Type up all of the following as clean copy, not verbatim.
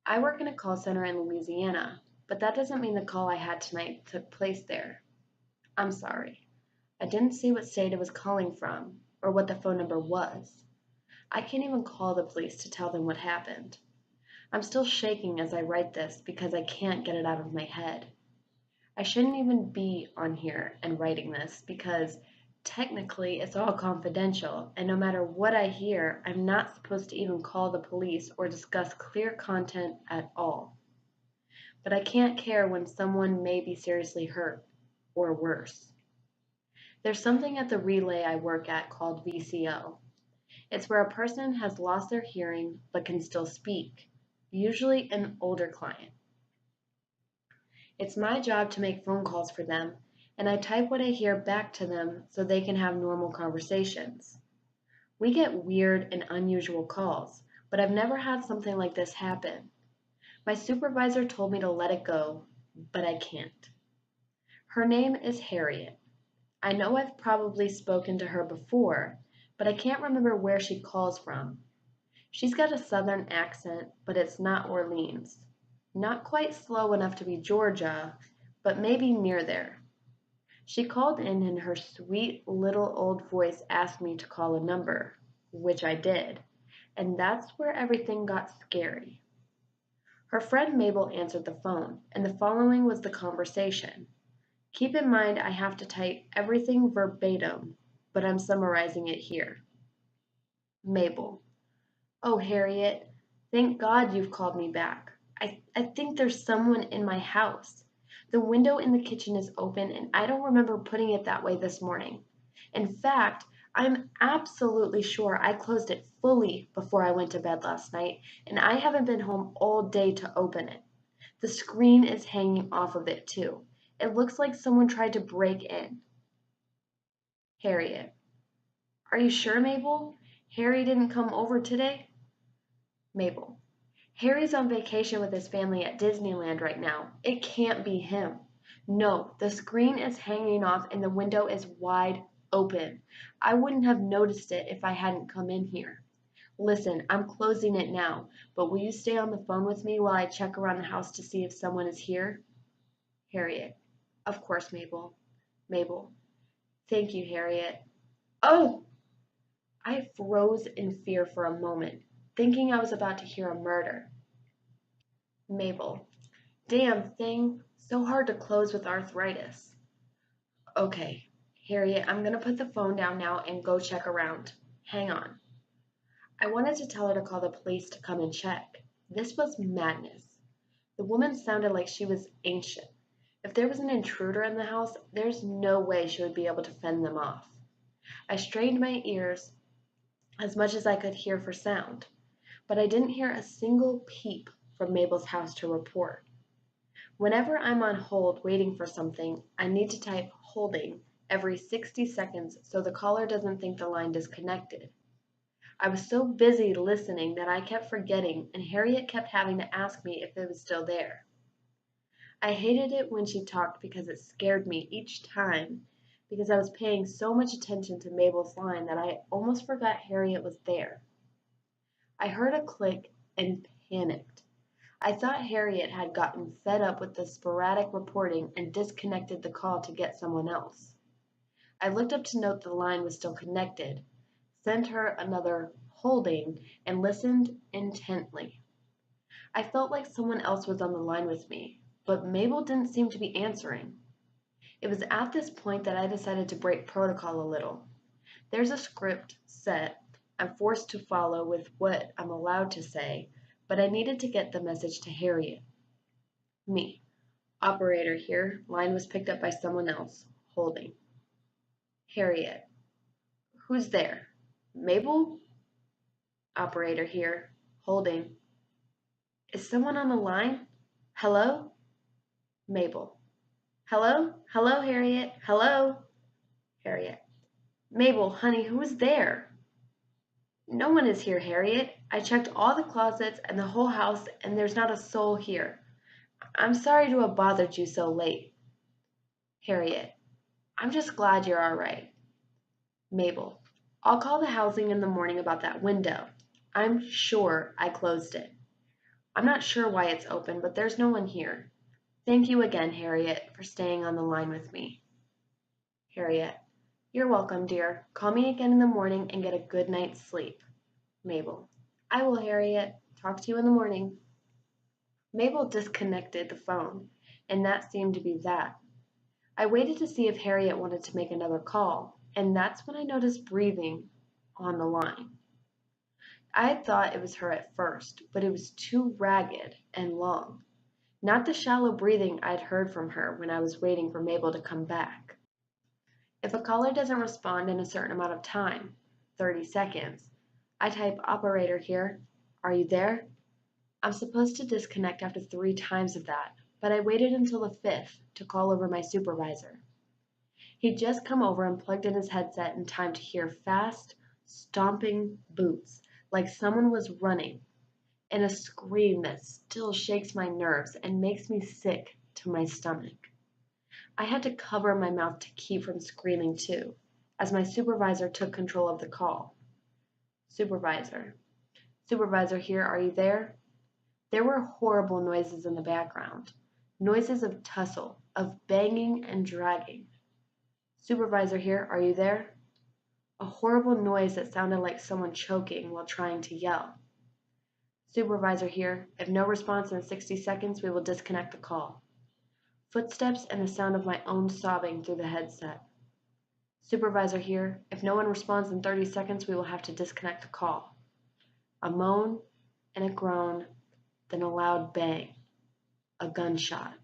I work in a call center in Louisiana, but that doesn't mean the call I had tonight took place there. I'm sorry. I didn't see what state it was calling from or what the phone number was. I can't even call the police to tell them what happened. I'm still shaking as I write this because I can't get it out of my head. I shouldn't even be on here and writing this because technically it's all confidential, and no matter what I hear, I'm not supposed to even call the police or discuss clear content at all. But I can't care when someone may be seriously hurt, or worse. There's something at the relay I work at called VCO. It's where a person has lost their hearing but can still speak, usually an older client. It's my job to make phone calls for them, and I type what I hear back to them so they can have normal conversations. We get weird and unusual calls, but I've never had something like this happen. My supervisor told me to let it go, but I can't. Her name is Harriet. I know I've probably spoken to her before, but I can't remember where she calls from. She's got a southern accent, but it's not Orleans. Not quite slow enough to be Georgia, but maybe near there. She called in and her sweet little old voice asked me to call a number, which I did, and that's where everything got scary. Her friend Mabel answered the phone, and the following was the conversation. Keep in mind I have to type everything verbatim, but I'm summarizing it here. Mabel: "Oh, Harriet, thank God you've called me back. I think there's someone in my house. The window in the kitchen is open, and I don't remember putting it that way this morning. In fact, I'm absolutely sure I closed it fully before I went to bed last night, and I haven't been home all day to open it. The screen is hanging off of it, too. It looks like someone tried to break in." Harriet: "Are you sure, Mabel? Harry didn't come over today?" Mabel: "Harry's on vacation with his family at Disneyland right now. It can't be him. No, the screen is hanging off and the window is wide open. I wouldn't have noticed it if I hadn't come in here. Listen, I'm closing it now, but will you stay on the phone with me while I check around the house to see if someone is here?" Harriet: "Of course, Mabel." Mabel: "Thank you, Harriet." Oh! I froze in fear for a moment, thinking I was about to hear a murder. Mabel: "Damn thing, so hard to close with arthritis." "Okay, Harriet, I'm gonna put the phone down now and go check around. Hang on." I wanted to tell her to call the police to come and check. This was madness. The woman sounded like she was ancient. If there was an intruder in the house, there's no way she would be able to fend them off. I strained my ears as much as I could hear for sound, but I didn't hear a single peep from Mabel's house to report. Whenever I'm on hold waiting for something, I need to type "holding" every 60 seconds so the caller doesn't think the line disconnected. I was so busy listening that I kept forgetting, and Harriet kept having to ask me if it was still there. I hated it when she talked because it scared me each time, because I was paying so much attention to Mabel's line that I almost forgot Harriet was there. I heard a click and panicked. I thought Harriet had gotten fed up with the sporadic reporting and disconnected the call to get someone else. I looked up to note the line was still connected, sent her another "holding," and listened intently. I felt like someone else was on the line with me, but Mabel didn't seem to be answering. It was at this point that I decided to break protocol a little. There's a script set I'm forced to follow with what I'm allowed to say, but I needed to get the message to Harriet. Me: "Operator here. Line was picked up by someone else. Holding." Harriet: "Who's there? Mabel?" Operator here. Holding. "Is someone on the line? Hello?" Mabel: "Hello? Hello, Harriet? Hello?" Harriet: "Mabel, honey, who's there?" "No one is here, Harriet. I checked all the closets and the whole house, and there's not a soul here. I'm sorry to have bothered you so late." Harriet: "I'm just glad you're all right." Mabel: "I'll call the housing in the morning about that window. I'm sure I closed it." I'm not sure why it's open, but there's no one here. Thank you again, Harriet, for staying on the line with me. Harriet, you're welcome, dear. Call me again in the morning and get a good night's sleep. Mabel, I will, Harriet. Talk to you in the morning. Mabel disconnected the phone, and that seemed to be that. I waited to see if Harriet wanted to make another call, and that's when I noticed breathing on the line. I had thought it was her at first, but it was too ragged and long. Not the shallow breathing I'd heard from her when I was waiting for Mabel to come back. If a caller doesn't respond in a certain amount of time, 30 seconds, I type operator here. Are you there? I'm supposed to disconnect after 3 times of that, but I waited until the 5th to call over my supervisor. He'd just come over and plugged in his headset in time to hear fast, stomping boots, like someone was running, and a scream that still shakes my nerves and makes me sick to my stomach. I had to cover my mouth to keep from screaming too, as my supervisor took control of the call. Supervisor. Supervisor here, are you there? There were horrible noises in the background. Noises of tussle, of banging and dragging. Supervisor here, are you there? A horrible noise that sounded like someone choking while trying to yell. Supervisor here, if no response in 60 seconds, we will disconnect the call. Footsteps and the sound of my own sobbing through the headset. Supervisor here, if no one responds in 30 seconds, we will have to disconnect the call. A moan and a groan, then a loud bang. A gunshot.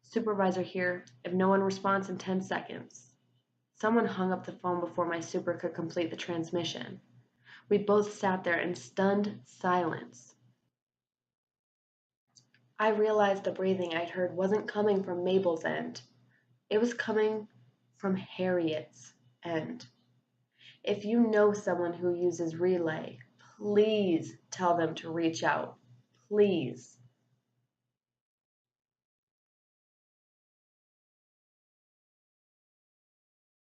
Supervisor here, if no one responds in 10 seconds. Someone hung up the phone before my super could complete the transmission. We both sat there in stunned silence. I realized the breathing I'd heard wasn't coming from Mabel's end. It was coming from Harriet's end. If you know someone who uses Relay, please tell them to reach out. Please.